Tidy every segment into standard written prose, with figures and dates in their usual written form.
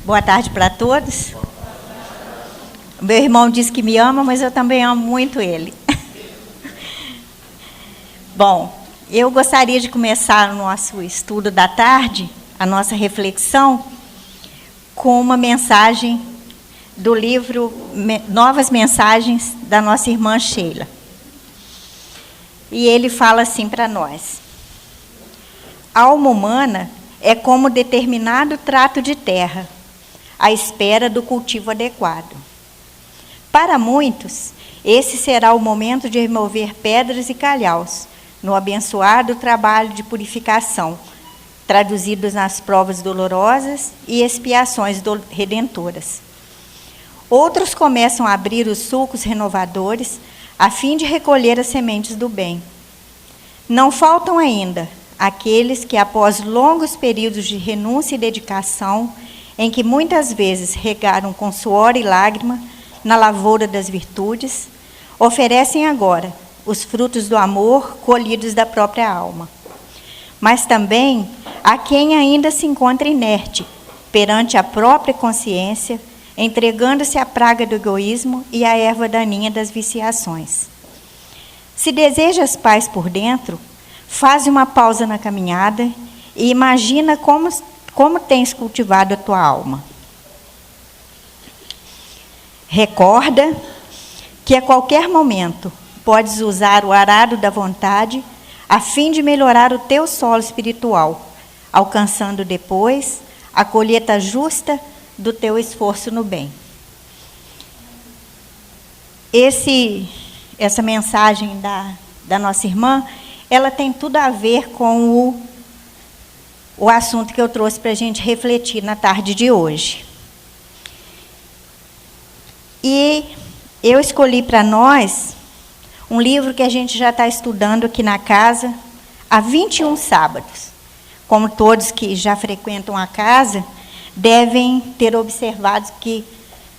Boa tarde para todos. Meu irmão diz que me ama, mas eu também amo muito ele. Bom, eu gostaria de começar o nosso estudo da tarde, a nossa reflexão, com uma mensagem do livro Novas Mensagens, da nossa irmã Sheila. E ele fala assim para nós: a alma humana é como determinado trato de terra, à espera do cultivo adequado. Para muitos, esse será o momento de remover pedras e calhaus, no abençoado trabalho de purificação, traduzidos nas provas dolorosas e expiações redentoras. Outros começam a abrir os sulcos renovadores, a fim de recolher as sementes do bem. Não faltam ainda aqueles que, após longos períodos de renúncia e dedicação, em que muitas vezes regaram com suor e lágrima na lavoura das virtudes, oferecem agora os frutos do amor colhidos da própria alma. Mas também há quem ainda se encontra inerte perante a própria consciência, entregando-se à praga do egoísmo e à erva daninha das viciações. Se desejas paz por dentro, faz uma pausa na caminhada e imagina como tens cultivado a tua alma. Recorda que a qualquer momento podes usar o arado da vontade a fim de melhorar o teu solo espiritual, alcançando depois a colheita justa do teu esforço no bem. Essa mensagem da nossa irmã, ela tem tudo a ver com o assunto que eu trouxe para a gente refletir na tarde de hoje. E eu escolhi para nós um livro que a gente já está estudando aqui na casa há 21 sábados. Como todos que já frequentam a casa devem ter observado que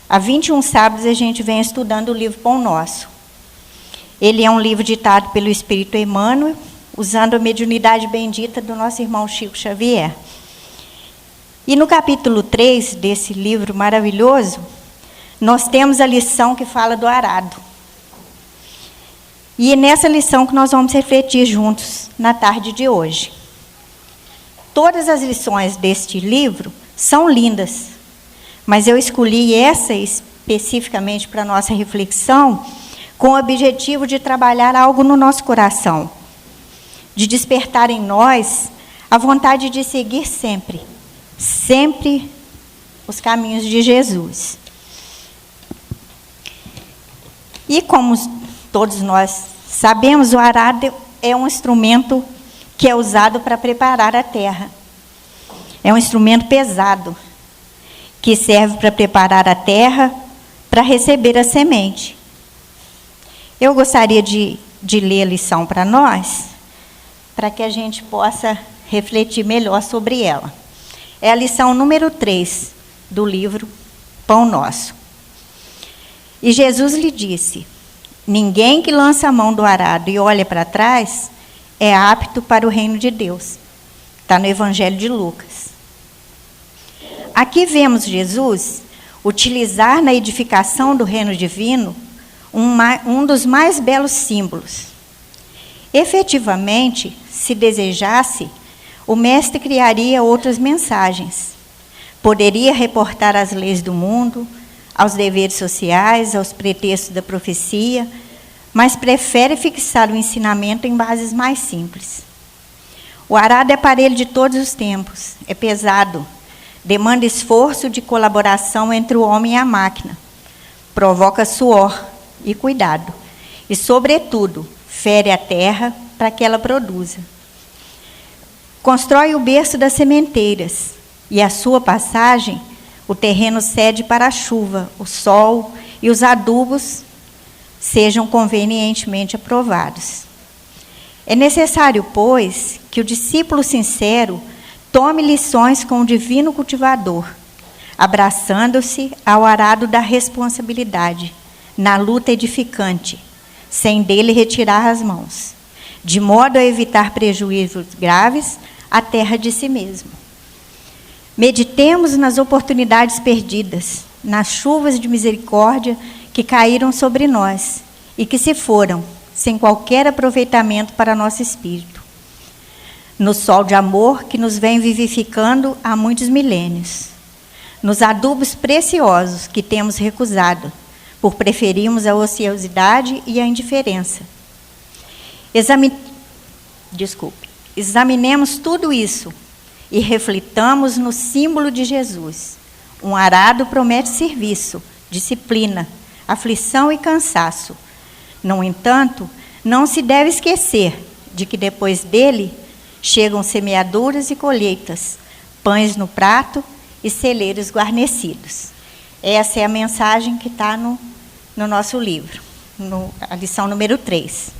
há 21 sábados a gente vem estudando o livro Pão Nosso. Ele é um livro ditado pelo Espírito Emmanuel, usando a mediunidade bendita do nosso irmão Chico Xavier. E no capítulo 3 desse livro maravilhoso, nós temos a lição que fala do arado. E é nessa lição que nós vamos refletir juntos na tarde de hoje. Todas as lições deste livro são lindas, mas eu escolhi essa especificamente para a nossa reflexão com o objetivo de trabalhar algo no nosso coração, de despertar em nós a vontade de seguir sempre os caminhos de Jesus. E como todos nós sabemos, o arado é um instrumento que é usado para preparar a terra. É um instrumento pesado, que serve para preparar a terra para receber a semente. Eu gostaria de ler a lição para nós, para que a gente possa refletir melhor sobre ela. É a lição número 3 do livro Pão Nosso. E Jesus lhe disse: ninguém que lança a mão do arado e olha para trás é apto para o reino de Deus. Está no Evangelho de Lucas. Aqui vemos Jesus utilizar na edificação do reino divino um dos mais belos símbolos. Efetivamente, se desejasse, o mestre criaria outras mensagens. Poderia reportar as leis do mundo, aos deveres sociais, aos pretextos da profecia, mas prefere fixar o ensinamento em bases mais simples. O arado é aparelho de todos os tempos, é pesado, demanda esforço de colaboração entre o homem e a máquina, provoca suor e cuidado, e, sobretudo, fere a terra para que ela produza. Constrói o berço das sementeiras, e à sua passagem, o terreno cede para a chuva, o sol e os adubos sejam convenientemente aprovados. É necessário, pois, que o discípulo sincero tome lições com o divino cultivador, abraçando-se ao arado da responsabilidade, na luta edificante, sem dele retirar as mãos, de modo a evitar prejuízos graves à terra de si mesmo. Meditemos nas oportunidades perdidas, nas chuvas de misericórdia que caíram sobre nós e que se foram, sem qualquer aproveitamento para nosso espírito. No sol de amor que nos vem vivificando há muitos milênios. Nos adubos preciosos que temos recusado, por preferirmos a ociosidade e a indiferença. Examinemos tudo isso e reflitamos no símbolo de Jesus. Um arado promete serviço, disciplina, aflição e cansaço. No entanto, não se deve esquecer de que depois dele chegam semeaduras e colheitas, pães no prato e celeiros guarnecidos. Essa é a mensagem que está no nosso livro, a lição número 3.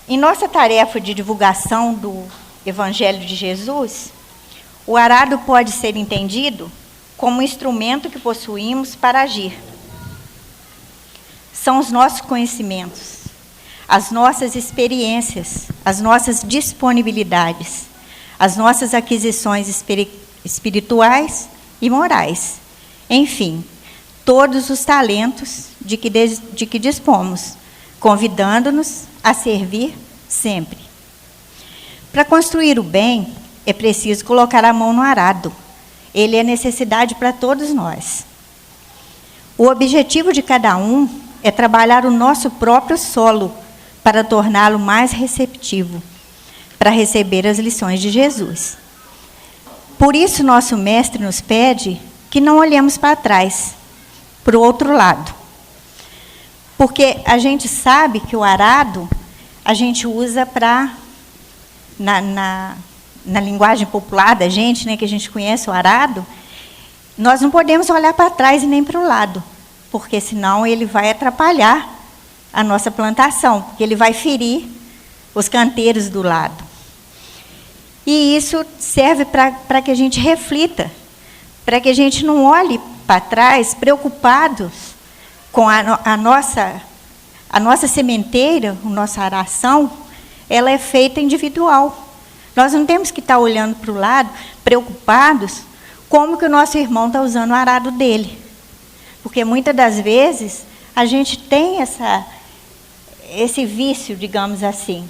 Em nossa tarefa de divulgação do Evangelho de Jesus, o arado pode ser entendido como um instrumento que possuímos para agir. São os nossos conhecimentos, as nossas experiências, as nossas disponibilidades, as nossas aquisições espirituais e morais. Enfim, todos os talentos de que dispomos, convidando-nos a servir sempre. Para construir o bem, é preciso colocar a mão no arado. Ele é necessidade para todos nós. O objetivo de cada um é trabalhar o nosso próprio solo para torná-lo mais receptivo, para receber as lições de Jesus. Por isso, nosso mestre nos pede que não olhemos para trás, para o outro lado. Porque a gente sabe que o arado a gente usa para, na linguagem popular da gente, né, que a gente conhece o arado, nós não podemos olhar para trás e nem para o lado, porque senão ele vai atrapalhar a nossa plantação, porque ele vai ferir os canteiros do lado. E isso serve para que a gente reflita, para que a gente não olhe para trás preocupados com a nossa sementeira, a nossa aração, ela é feita individual. Nós não temos que estar olhando para o lado, preocupados, como que o nosso irmão está usando o arado dele. Porque muitas das vezes a gente tem esse vício, digamos assim,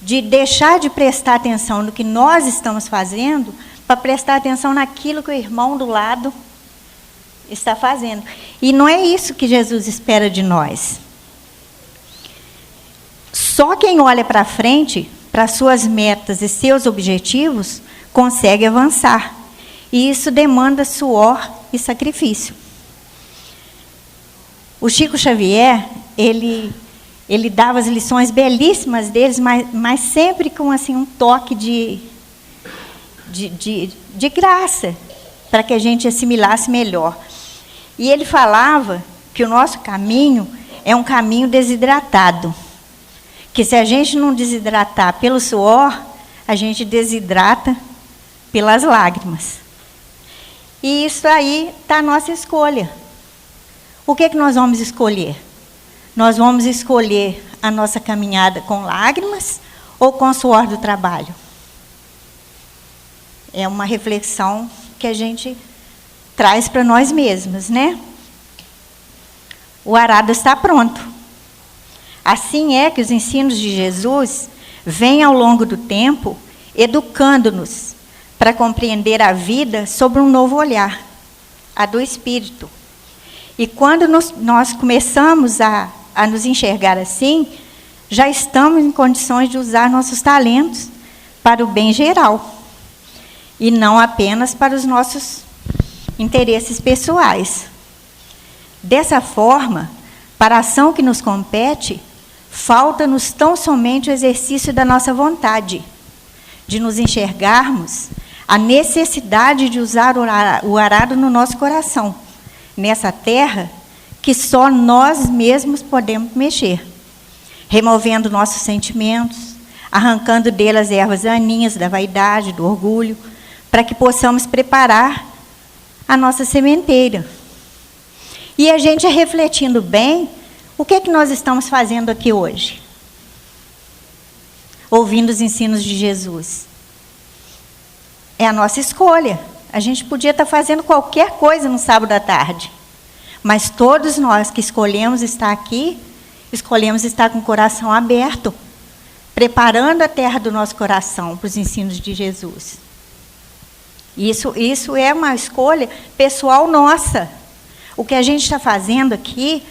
de deixar de prestar atenção no que nós estamos fazendo para prestar atenção naquilo que o irmão do lado está fazendo. E não é isso que Jesus espera de nós. Só quem olha para frente, para suas metas e seus objetivos, consegue avançar. E isso demanda suor e sacrifício. O Chico Xavier, ele dava as lições belíssimas deles, mas sempre com assim, um toque de graça, para que a gente assimilasse melhor. E ele falava que o nosso caminho é um caminho desidratado. Que se a gente não desidratar pelo suor, a gente desidrata pelas lágrimas. E isso aí está a nossa escolha. O que nós vamos escolher? Nós vamos escolher a nossa caminhada com lágrimas ou com o suor do trabalho? É uma reflexão que a gente traz para nós mesmos, né? O arado está pronto. Assim é que os ensinos de Jesus vêm ao longo do tempo educando-nos para compreender a vida sob um novo olhar, a do Espírito. E quando nós começamos a nos enxergar assim, já estamos em condições de usar nossos talentos para o bem geral, e não apenas para os nossos interesses pessoais. Dessa forma, para a ação que nos compete, falta-nos tão somente o exercício da nossa vontade, de nos enxergarmos a necessidade de usar o arado no nosso coração, nessa terra que só nós mesmos podemos mexer, removendo nossos sentimentos, arrancando dele as ervas daninhas da vaidade, do orgulho, para que possamos preparar a nossa sementeira. E a gente, refletindo bem, o que nós estamos fazendo aqui hoje? Ouvindo os ensinos de Jesus. é a nossa escolha. A gente podia estar fazendo qualquer coisa no sábado à tarde, mas todos nós que escolhemos estar aqui, escolhemos estar com o coração aberto, preparando a terra do nosso coração para os ensinos de Jesus. Isso é uma escolha pessoal nossa. O que a gente está fazendo aqui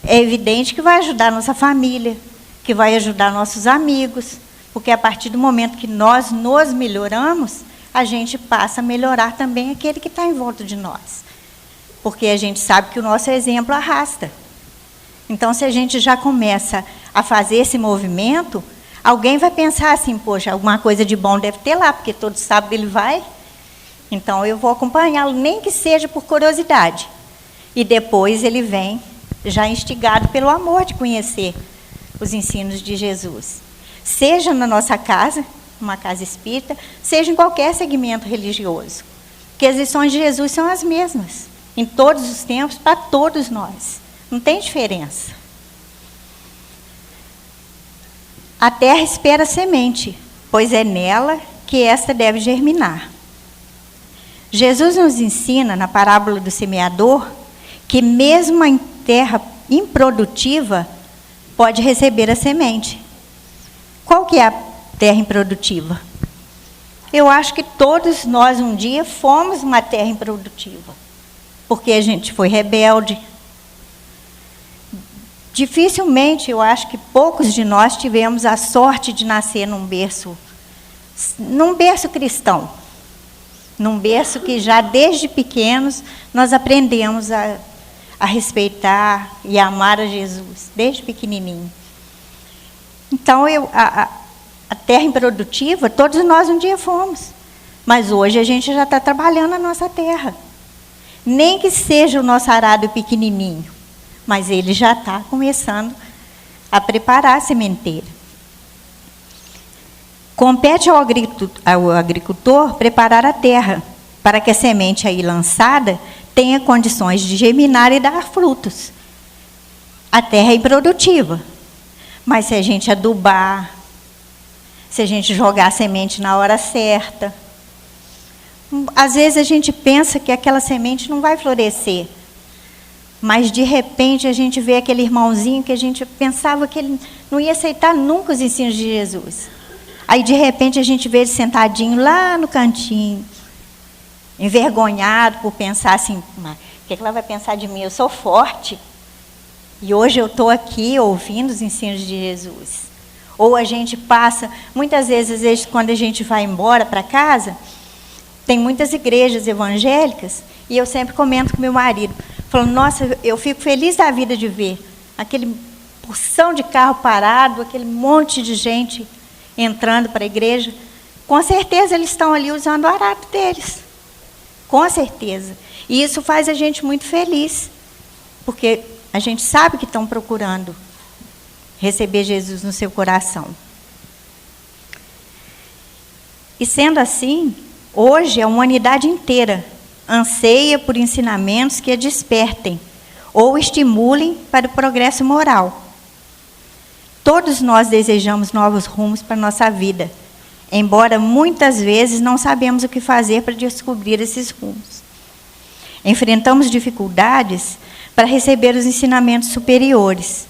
é evidente que vai ajudar a nossa família, que vai ajudar nossos amigos, porque a partir do momento que nós nos melhoramos, a gente passa a melhorar também aquele que está em volta de nós. Porque a gente sabe que o nosso exemplo arrasta. Então, se a gente já começa a fazer esse movimento, alguém vai pensar assim, poxa, alguma coisa de bom deve ter lá, porque todo sábado ele vai. Então, eu vou acompanhá-lo, nem que seja por curiosidade. E depois ele vem, já instigado pelo amor de conhecer os ensinos de Jesus. Seja na nossa casa, uma casa espírita, seja em qualquer segmento religioso. Porque as lições de Jesus são as mesmas, em todos os tempos, para todos nós. Não tem diferença. A terra espera a semente, pois é nela que esta deve germinar. Jesus nos ensina, na parábola do semeador, que mesmo em terra improdutiva, pode receber a semente. Qual que é a terra improdutiva? Eu acho que todos nós um dia fomos uma terra improdutiva, porque a gente foi rebelde. Dificilmente, eu acho que poucos de nós tivemos a sorte de nascer num berço cristão, num berço que já desde pequenos nós aprendemos a respeitar e a amar a Jesus, desde pequenininho. Então, a terra improdutiva, todos nós um dia fomos, mas hoje a gente já está trabalhando a nossa terra. Nem que seja o nosso arado pequenininho, mas ele já está começando a preparar a sementeira. Compete ao agricultor preparar a terra, para que a semente aí lançada tenha condições de germinar e dar frutos. A terra é improdutiva, mas se a gente adubar, se a gente jogar a semente na hora certa, às vezes a gente pensa que aquela semente não vai florescer, mas de repente a gente vê aquele irmãozinho que a gente pensava que ele não ia aceitar nunca os ensinos de Jesus. Aí de repente a gente vê ele sentadinho lá no cantinho, envergonhado por pensar assim, o que ela vai pensar de mim? Eu sou forte. E hoje eu estou aqui ouvindo os ensinos de Jesus. Ou a gente passa, muitas vezes quando a gente vai embora para casa, tem muitas igrejas evangélicas, e eu sempre comento com meu marido, falando, nossa, eu fico feliz da vida de ver aquele porção de carro parado, aquele monte de gente entrando para a igreja. Com certeza eles estão ali usando o arado deles. Com certeza. E isso faz a gente muito feliz, porque a gente sabe que estão procurando receber Jesus no seu coração. E sendo assim, hoje a humanidade inteira anseia por ensinamentos que a despertem ou estimulem para o progresso moral. Todos nós desejamos novos rumos para a nossa vida, embora muitas vezes não sabemos o que fazer para descobrir esses rumos. Enfrentamos dificuldades para receber os ensinamentos superiores,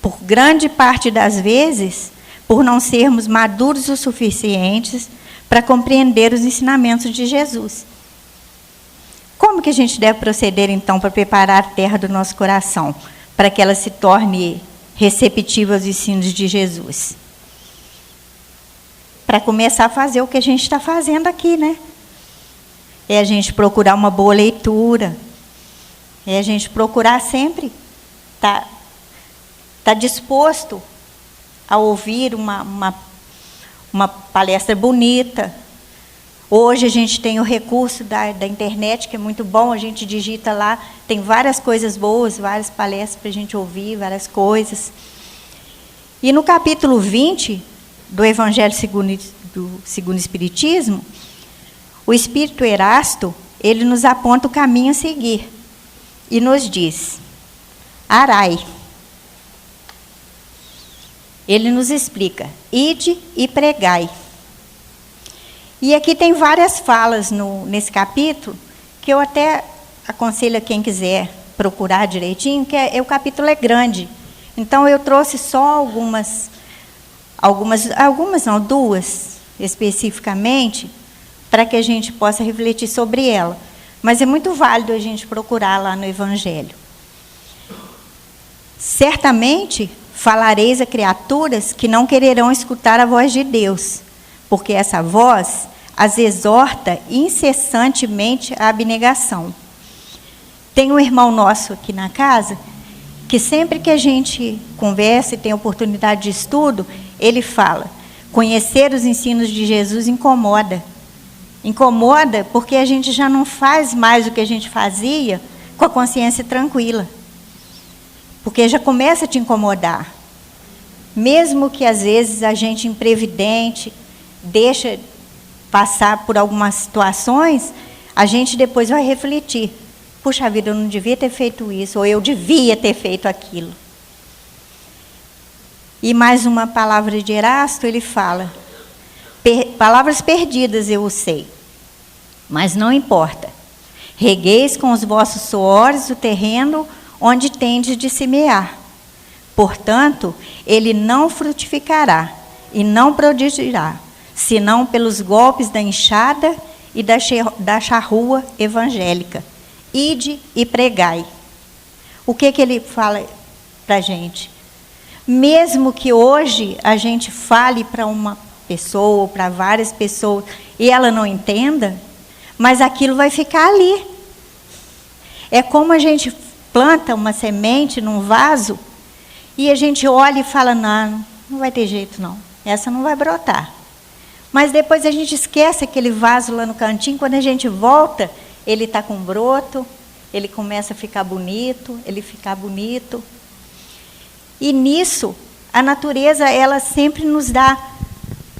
por grande parte das vezes, por não sermos maduros o suficientes para compreender os ensinamentos de Jesus. Como que a gente deve proceder, então, para preparar a terra do nosso coração, para que ela se torne receptiva aos ensinos de Jesus? Para começar a fazer o que a gente está fazendo aqui, né? É a gente procurar uma boa leitura, é a gente procurar sempre estar disposto a ouvir uma palestra bonita. Hoje a gente tem o recurso da internet, que é muito bom, a gente digita lá, tem várias coisas boas, várias palestras para a gente ouvir, várias coisas. E no capítulo 20 do Evangelho segundo o Espiritismo, o Espírito Erasto, ele nos aponta o caminho a seguir e nos diz, arai. Ele nos explica, ide e pregai. E aqui tem várias falas nesse capítulo, que eu até aconselho a quem quiser procurar direitinho, que o capítulo é grande. Então, eu trouxe só duas especificamente, para que a gente possa refletir sobre ela. Mas é muito válido a gente procurar lá no Evangelho. Certamente falareis a criaturas que não quererão escutar a voz de Deus, porque essa voz as exorta incessantemente à abnegação. Tem um irmão nosso aqui na casa, que sempre que a gente conversa e tem oportunidade de estudo, ele fala: conhecer os ensinos de Jesus incomoda. Incomoda porque a gente já não faz mais o que a gente fazia com a consciência tranquila. Porque já começa a te incomodar. Mesmo que às vezes a gente imprevidente deixa passar por algumas situações, a gente depois vai refletir. Puxa vida, eu não devia ter feito isso, ou eu devia ter feito aquilo. E mais uma palavra de Erasto, ele fala: palavras perdidas eu sei, mas não importa. Regueis com os vossos suores o terreno onde tendes de semear. Portanto, ele não frutificará e não produzirá, senão pelos golpes da enxada e da charrua evangélica. Ide e pregai. O que ele fala para a gente? Mesmo que hoje a gente fale para uma pessoa ou para várias pessoas e ela não entenda, mas aquilo vai ficar ali. É como a gente planta uma semente num vaso e a gente olha e fala: não vai ter jeito não, essa não vai brotar. Mas depois a gente esquece aquele vaso lá no cantinho, quando a gente volta, ele está com broto, ele começa a ficar bonito, ele fica bonito. E nisso, a natureza, ela sempre nos dá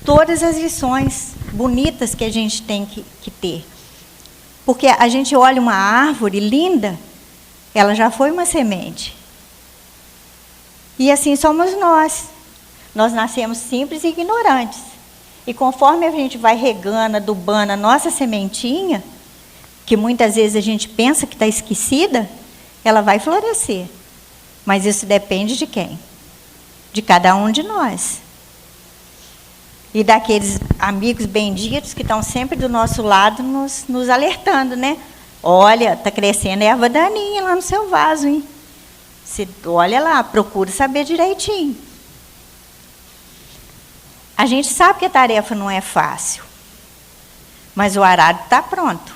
todas as lições bonitas que a gente tem que ter. Porque a gente olha uma árvore linda, ela já foi uma semente. E assim somos nós. Nós nascemos simples e ignorantes. E conforme a gente vai regando, adubando a nossa sementinha, que muitas vezes a gente pensa que está esquecida, ela vai florescer. Mas isso depende de quem? De cada um de nós. E daqueles amigos benditos que estão sempre do nosso lado nos alertando, né? Olha, está crescendo erva daninha lá no seu vaso, hein? Você olha lá, procura saber direitinho. A gente sabe que a tarefa não é fácil, mas o arado está pronto.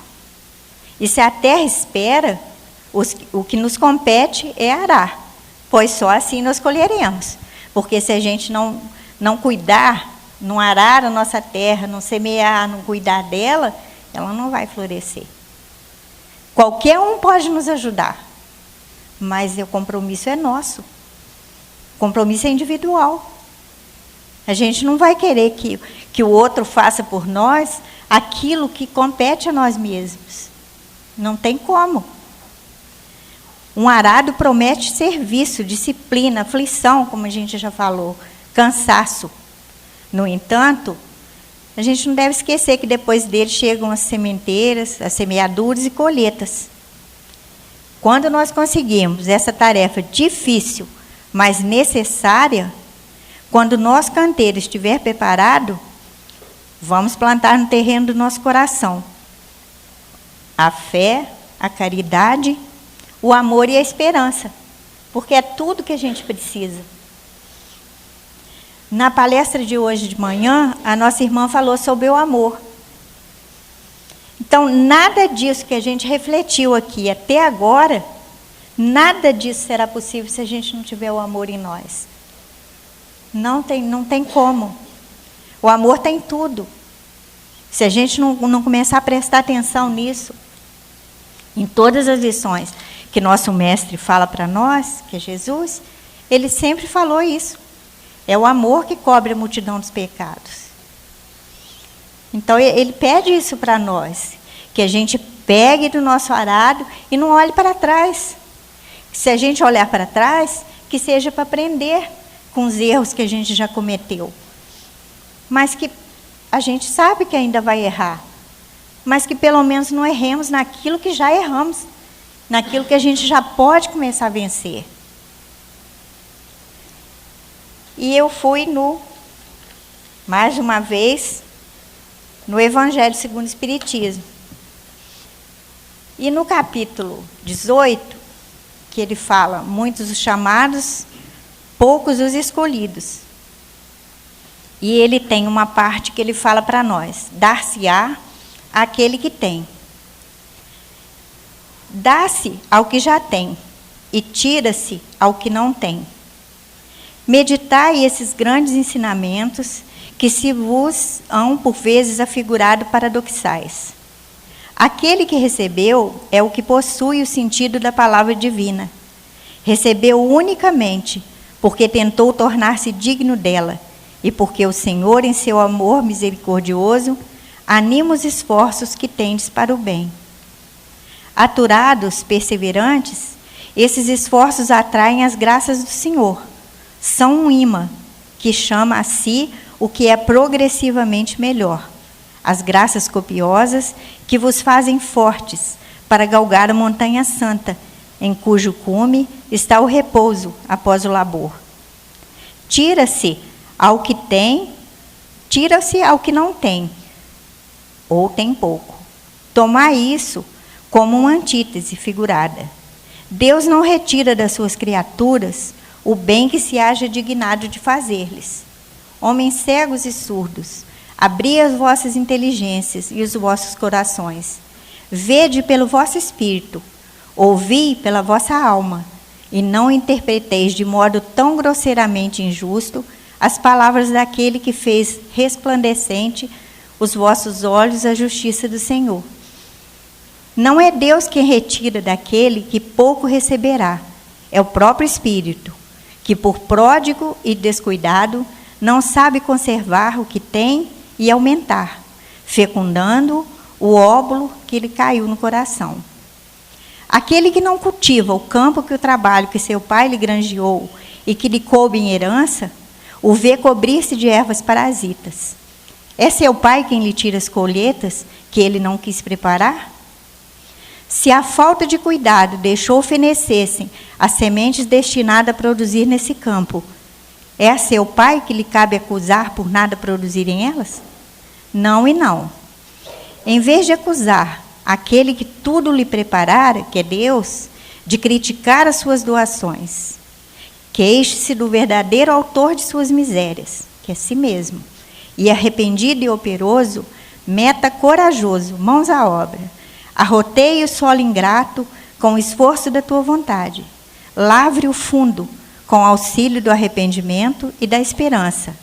E se a terra espera, o que nos compete é arar, pois só assim nós colheremos. Porque se a gente não cuidar, não arar a nossa terra, não semear, não cuidar dela, ela não vai florescer. Qualquer um pode nos ajudar, mas o compromisso é nosso. O compromisso é individual. A gente não vai querer que o outro faça por nós aquilo que compete a nós mesmos. Não tem como. Um arado promete serviço, disciplina, aflição, como a gente já falou, cansaço. No entanto, a gente não deve esquecer que depois dele chegam as sementeiras, as semeaduras e colheitas. Quando nós conseguimos essa tarefa difícil, mas necessária, quando o nosso canteiro estiver preparado, vamos plantar no terreno do nosso coração a fé, a caridade, o amor e a esperança, porque é tudo que a gente precisa. Na palestra de hoje de manhã, a nossa irmã falou sobre o amor. Então, nada disso que a gente refletiu aqui até agora, nada disso será possível se a gente não tiver o amor em nós. Não tem como. O amor está em tudo. Se a gente não começar a prestar atenção nisso, em todas as lições que nosso mestre fala para nós, que é Jesus, ele sempre falou isso. É o amor que cobre a multidão dos pecados. Então, ele pede isso para nós, que a gente pegue do nosso arado e não olhe para trás. Se a gente olhar para trás, que seja para aprender com os erros que a gente já cometeu. Mas que a gente sabe que ainda vai errar, mas que pelo menos não erremos naquilo que já erramos, naquilo que a gente já pode começar a vencer. E eu fui mais uma vez, no Evangelho segundo o Espiritismo. E no capítulo 18, que ele fala, muitos os chamados, poucos os escolhidos. E ele tem uma parte que ele fala para nós, dar-se-á àquele que tem. Dá-se ao que já tem, e tira-se ao que não tem. Meditai esses grandes ensinamentos, que se vos hão por vezes afigurado paradoxais. Aquele que recebeu é o que possui o sentido da palavra divina. Recebeu unicamente porque tentou tornar-se digno dela, e porque o Senhor, em seu amor misericordioso, anima os esforços que tendes para o bem. Aturados, perseverantes, esses esforços atraem as graças do Senhor. São um imã que chama a si o que é progressivamente melhor. As graças copiosas que vos fazem fortes para galgar a montanha santa, em cujo cume está o repouso após o labor. Tira-se ao que tem, tira-se ao que não tem, ou tem pouco. Tomai isso como uma antítese figurada. Deus não retira das suas criaturas o bem que se haja dignado de fazer-lhes. Homens cegos e surdos, abri as vossas inteligências e os vossos corações. Vede pelo vosso espírito, ouvi pela vossa alma, e não interpreteis de modo tão grosseiramente injusto as palavras daquele que fez resplandecente os vossos olhos a justiça do Senhor. Não é Deus quem retira daquele que pouco receberá, é o próprio Espírito, que por pródigo e descuidado não sabe conservar o que tem e aumentar, fecundando o óvulo que lhe caiu no coração. Aquele que não cultiva o campo que o trabalho que seu pai lhe granjeou e que lhe coube em herança, o vê cobrir-se de ervas parasitas. É seu pai quem lhe tira as colheitas que ele não quis preparar? Se a falta de cuidado deixou fenecessem as sementes destinadas a produzir nesse campo, é a seu pai que lhe cabe acusar por nada produzirem elas? Não e não. Em vez de acusar aquele que tudo lhe preparara, que é Deus, de criticar as suas doações, queixe-se do verdadeiro autor de suas misérias, que é si mesmo, e arrependido e operoso, meta corajoso, mãos à obra, arroteie o solo ingrato com o esforço da tua vontade, lavre o fundo com auxílio do arrependimento e da esperança.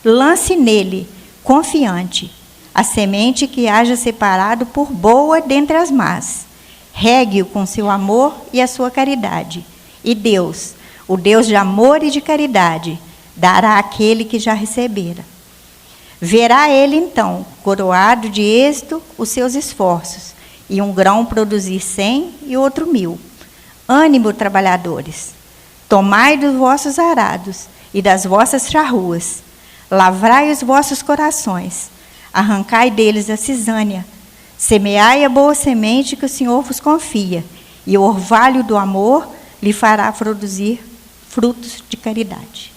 Lance nele, confiante, a semente que haja separado por boa dentre as más. Regue-o com seu amor e a sua caridade. E Deus, o Deus de amor e de caridade, dará àquele que já recebera. Verá ele, então, coroado de êxito, os seus esforços, e um grão produzir 100 e outro 1000. Ânimo, trabalhadores! Tomai dos vossos arados e das vossas charruas, lavrai os vossos corações, arrancai deles a cisânia, semeai a boa semente que o Senhor vos confia, e o orvalho do amor lhe fará produzir frutos de caridade.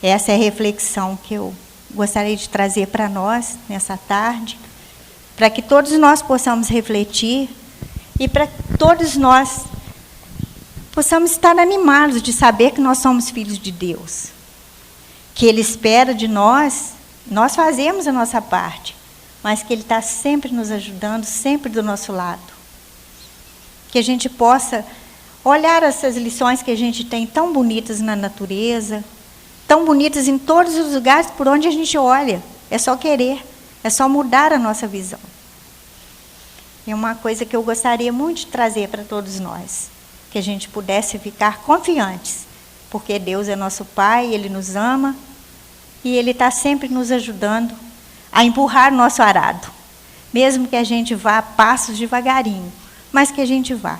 Essa é a reflexão que eu gostaria de trazer para nós nessa tarde, para que todos nós possamos refletir e para que todos nós possamos estar animados de saber que nós somos filhos de Deus, que Ele espera de nós, nós fazemos a nossa parte, mas que Ele está sempre nos ajudando, sempre do nosso lado. Que a gente possa olhar essas lições que a gente tem tão bonitas na natureza, tão bonitas em todos os lugares por onde a gente olha. É só querer, é só mudar a nossa visão. É uma coisa que eu gostaria muito de trazer para todos nós, que a gente pudesse ficar confiantes, porque Deus é nosso Pai, Ele nos ama, e Ele está sempre nos ajudando a empurrar o nosso arado, mesmo que a gente vá a passos devagarinho, mas que a gente vá.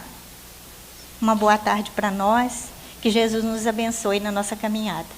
Uma boa tarde para nós, que Jesus nos abençoe na nossa caminhada.